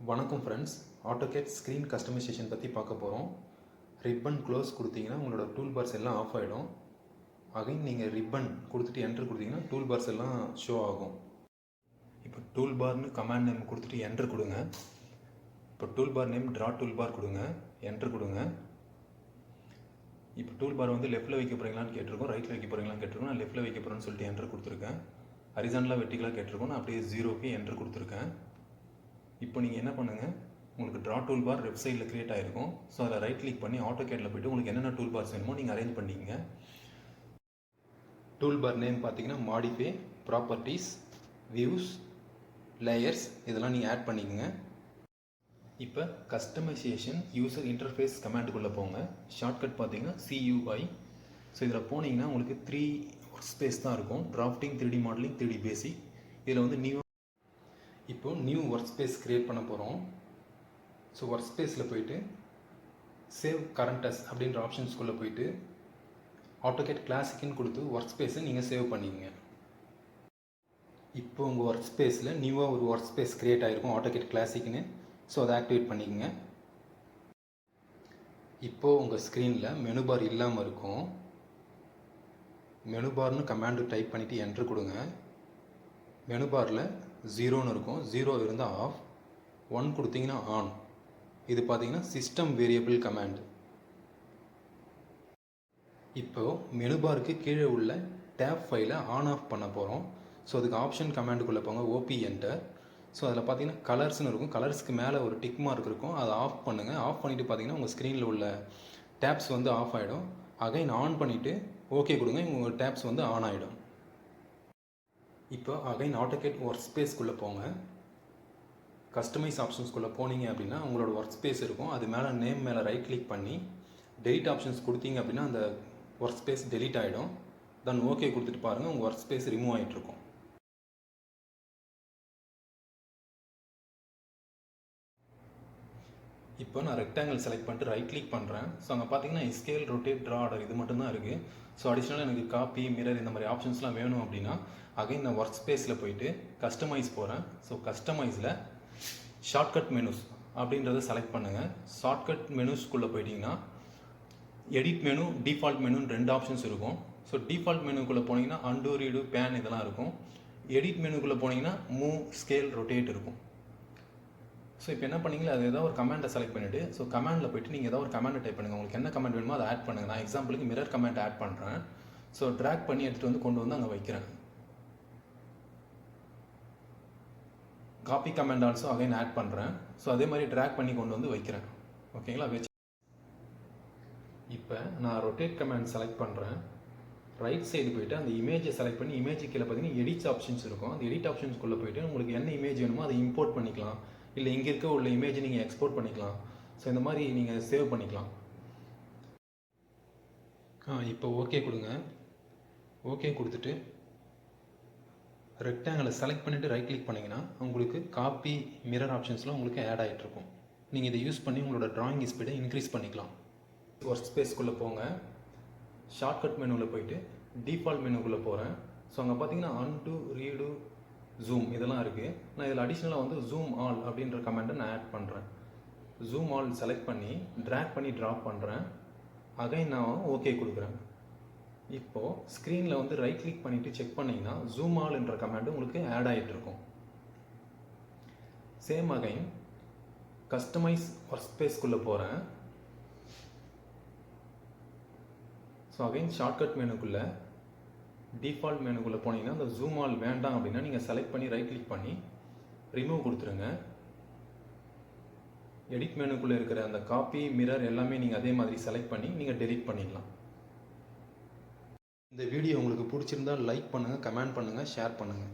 வணக்கம் friends, AutoCAD screen customisation பற்றி பார்க்க போகிறோம். ரிப்பன் க்ளோஸ் கொடுத்தீங்கன்னா உங்களோட டூல் பார்ஸ் எல்லாம் ஆஃப் ஆகிடும். அகைன் நீங்கள் ரிப்பன் கொடுத்துட்டு என்டர் கொடுத்தீங்கன்னா டூல் பார்ஸ் எல்லாம் ஷோ ஆகும். இப்போ டூல் பார்னு கமாண்ட் நேம் கொடுத்துட்டு என்டர் கொடுங்க. இப்போ tool bar name draw tool bar கொடுங்க, என்டர் கொடுங்க. இப்போ டூல் பார் வந்து லெஃப்ட்டில் வைக்க போகிறீங்களான்னு கேட்டிருக்கோம், ரைட்டில் வைக்க போகிறீங்களான்னு கேட்டிருக்கோம். நான் லெஃப்ட்டில் வைக்க போகிறேன்னு சொல்லிட்டு என்டர் கொடுத்துருக்கேன். ஹரிசாண்டலாக வெர்டிகலாக கேட்டிருக்கோம், நான் அப்படியே 0க்கு என்டர் கொடுத்துருக்கேன். இப்போ நீங்கள் என்ன பண்ணுங்கள், உங்களுக்கு ட்ரா டூல் பார் லெஃப்ட் சைடில் க்ரியேட் ஆகிருக்கும். ஸோ அதில் ரைட் கிளிக் பண்ணி AutoCADல போய்ட்டு உங்களுக்கு என்னென்ன டூல் பார்ஸ் வேணுமோ நீங்கள் அரேஞ்ச் பண்ணிக்கங்க. டூல் பார் நேம் பார்த்தீங்கன்னா மாடிஃபை, ப்ராப்பர்ட்டிஸ், வியூஸ், லேயர்ஸ் இதெல்லாம் நீங்கள் ஆட் பண்ணிக்கோங்க. இப்போ கஸ்டமைசேஷன் யூசர் இன்டர்ஃபேஸ் கமாண்டுக்குள்ளே போங்க. ஷார்ட்கட் பார்த்தீங்கன்னா CUI. ஸோ இதில் போனீங்கன்னா உங்களுக்கு 3 ஒர்க் ஸ்பேஸ் தான் இருக்கும். டிராஃப்டிங், 3D மாடலிங், 3D பேசிக். இதில் வந்து நியூ ஒர்க் ஸ்பேஸ் க்ரியேட் பண்ண போகிறோம். ஸோ ஒர்க் ஸ்பேஸில் போயிட்டு சேவ் கரண்டஸ் அப்படின்ற ஆப்ஷன்ஸ்குள்ளே போயிட்டு AutoCAD கிளாசிக்னு கொடுத்து ஒர்க் ஸ்பேஸை நீங்கள் சேவ் பண்ணிக்கங்க. இப்போ உங்கள் ஒர்க் ஸ்பேஸில் நியூவாக ஒரு ஒர்க் ஸ்பேஸ் க்ரியேட் ஆகிருக்கும் AutoCAD கிளாசிக்னு. ஸோ அதை ஆக்டிவேட் பண்ணிக்கங்க. இப்போது உங்கள் ஸ்க்ரீனில் மெனு பார் இல்லாமல் இருக்கும். மெனு பார்னு கமாண்டு டைப் பண்ணிவிட்டு என்ட்ரு கொடுங்க. மெனு பாரில் 0ன்னு இருக்கும், 0 இருந்தால் ஆஃப், 1 கொடுத்தீங்கன்னா ஆன். இது பார்த்தீங்கன்னா சிஸ்டம் வேரியபிள் கமாண்ட். இப்போது மெனு பாருக்கு கீழே உள்ள டேப் ஃபைலை ஆன் ஆஃப் பண்ண போகிறோம். ஸோ அதுக்கு ஆப்ஷன் கமாண்டுக்குள்ளே போங்க, OP என்டர். ஸோ அதில் பார்த்தீங்கன்னா கலர்ஸ்னு இருக்கும், கலர்ஸ்க்கு மேலே ஒரு டிக் மார்க் இருக்கும், அதை ஆஃப் பண்ணுங்கள். ஆஃப் பண்ணிவிட்டு பார்த்தீங்கன்னா உங்கள் ஸ்க்ரீனில் உள்ள டேப்ஸ் வந்து ஆஃப் ஆகிடும். அகைன் ஆன் பண்ணிவிட்டு ஓகே கொடுங்க, உங்கள் டேப்ஸ் வந்து ஆன் ஆகிடும். இப்போ அகைன் AutoCAD ஒர்க் ஸ்பேஸ்க்குள்ளே போங்க. கஸ்டமைஸ் ஆப்ஷன்ஸ்குள்ளே போனீங்க அப்படின்னா உங்களோட ஒர்க் ஸ்பேஸ் இருக்கும். அது மேலே நேம் மேலே ரைட் கிளிக் பண்ணி டெலிட் ஆப்ஷன்ஸ் கொடுத்தீங்க அப்படின்னா அந்த ஒர்க் ஸ்பேஸ் டெலிட் ஆகிடும். தென் ஓகே கொடுத்துட்டு பாருங்கள், உங்கள் ஒர்க் ஸ்பேஸ் ரிமூவ் ஆகிட்டுருக்கும். இப்போ நான் ரெக்டாங்கிள் செலக்ட் பண்ணிட்டு ரைட் கிளிக் பண்ணுறேன். ஸோ அங்கே பார்த்தீங்கன்னா ஸ்கேல், ரொட்டேட், ட்ரா ஆர்டர் இது மட்டும்தான் இருக்குது. ஸோ அடிஷ்னலாக எனக்கு காப்பி, மிரர் இந்த மாதிரி ஆப்ஷன்ஸ்லாம் வேணும் அப்படின்னா அகைன் நான் ஒர்க் ஸ்பேஸில் போயிட்டு கஸ்டமைஸ் போகிறேன். ஸோ கஸ்டமைஸில் ஷார்ட்கட் மெனுஸ் அப்படின்றத செலக்ட் பண்ணுங்கள். ஷார்ட்கட் மெனுஸ்க்குள்ளே போயிட்டிங்கன்னா எடிட் மெனு, டிஃபால்ட் மெனுன்னு 2 ஆப்ஷன்ஸ் இருக்கும். ஸோ டிஃபால்ட் மெனுக்குள்ளே போனீங்கன்னா அன்டூ, ரீடு, பேன் இதெல்லாம் இருக்கும். எடிட் மெனுக்குள்ளே போனீங்கன்னா மூவ், ஸ்கேல், ரொட்டேட் இருக்கும். ஸோ இப்போ என்ன பண்ணிங்களா, அது ஏதாவது ஒரு கமாண்டை செலக்ட் பண்ணிவிட்டு ஸோ கமாண்டில் போய்ட்டு நீங்கள் ஏதாவது ஒரு கமாண்டை டைப் பண்ணுங்கள். உங்களுக்கு என்ன கமாண்ட் வேணுமோ அதை ஆட் பண்ணுங்கள். நான் எக்ஸாம்பிளுக்கு மிரர் கமாண்ட் ஆட் பண்ணுறேன். ஸோ ட்ராக் பண்ணி எடுத்துகிட்டு வந்து கொண்டு வந்து அங்கே வைக்கிறேன். Copy command also again add பண்ணுறேன். ஸோ அதே மாதிரி ட்ராக் பண்ணி கொண்டு வந்து வைக்கிறேன். ஓகேங்களா? இப்போ நான் ரொட்டேட் கமாண்ட் செலக்ட் பண்ணுறேன். ரைட் சைடு போய்ட்டு அந்த இமேஜை செலக்ட் பண்ணி இமேஜ் கீழே பார்த்தீங்கன்னா எடிட் ஆப்ஷன்ஸ் இருக்கும். அந்த எடிட் ஆப்ஷன்ஸ்குள்ளே போய்ட்டு உங்களுக்கு என்ன இமேஜ் வேணுமோ அதை இம்போர்ட் பண்ணிக்கலாம். இல்லை இங்கே இருக்க உள்ள இமேஜை நீங்கள் எக்ஸ்போர்ட் பண்ணிக்கலாம். ஸோ இந்த மாதிரி நீங்கள் சேவ் பண்ணிக்கலாம். இப்போ ஓகே கொடுங்க. ஓகே கொடுத்துட்டு ரெக்டாங்கிளை செலக்ட் பண்ணிவிட்டு ரைட் கிளிக் பண்ணிங்கன்னா உங்களுக்கு காப்பி, மிரர் ஆப்ஷன்ஸ்லாம் உங்களுக்கு ஆட் ஆகிட்ருக்கும். நீங்கள் இதை யூஸ் பண்ணி உங்களோட ட்ராயிங் ஸ்பீடை இன்க்ரீஸ் பண்ணிக்கலாம். ஒர்க் ஸ்பேஸ்க்குள்ளே போங்க. ஷார்ட்கட் மெனுவில் போயிட்டு டிஃபால்ட் மெனுக்குள்ளே போகிறேன். ஸோ அங்கே பார்த்தீங்கன்னா அன்டூ, ரீடு, ஜூம் இதெல்லாம் இருக்குது. நான் இதில் அடிஷ்னலாக வந்து ஜூம் ஆல் அப்படின்ற கமெண்ட்டை நான் ஆட் பண்ணுறேன். ஜூம் ஆல் செலக்ட் பண்ணி ட்ராக் பண்ணி ட்ராப் பண்ணுறேன். அகைன் நான் ஓகே கொடுக்குறேன். இப்போது ஸ்க்ரீனில் வந்து ரைட் கிளிக் பண்ணிவிட்டு செக் பண்ணிங்கன்னா ஜூம் ஆல் என்ற கமெண்ட் உங்களுக்கு ஆட் ஆகிட்டுருக்கும். சேம் அகைன் கஸ்டமைஸ் ஒர்க் ஸ்பேஸ்க்குள்ளே போகிறேன். ஸோ அகைன் ஷார்ட்கட் மெனுக்குள்ளே டிஃபால்ட் மெனுக்குள்ளே போனீங்கன்னா அந்த ஜூம் ஆல் வேண்டாம் அப்படின்னா நீங்கள் செலக்ட் பண்ணி ரைட் கிளிக் பண்ணி ரிமூவ் கொடுத்துருங்க. எடிட் மெனுக்குள்ளே இருக்கிற அந்த காப்பி, மிரர் எல்லாமே நீங்கள் அதே மாதிரி செலக்ட் பண்ணி நீங்கள் டெலீட் பண்ணிடலாம். இந்த வீடியோ உங்களுக்கு பிடிச்சிருந்தால் லைக் பண்ணுங்கள், கமெண்ட் பண்ணுங்கள், ஷேர் பண்ணுங்கள்.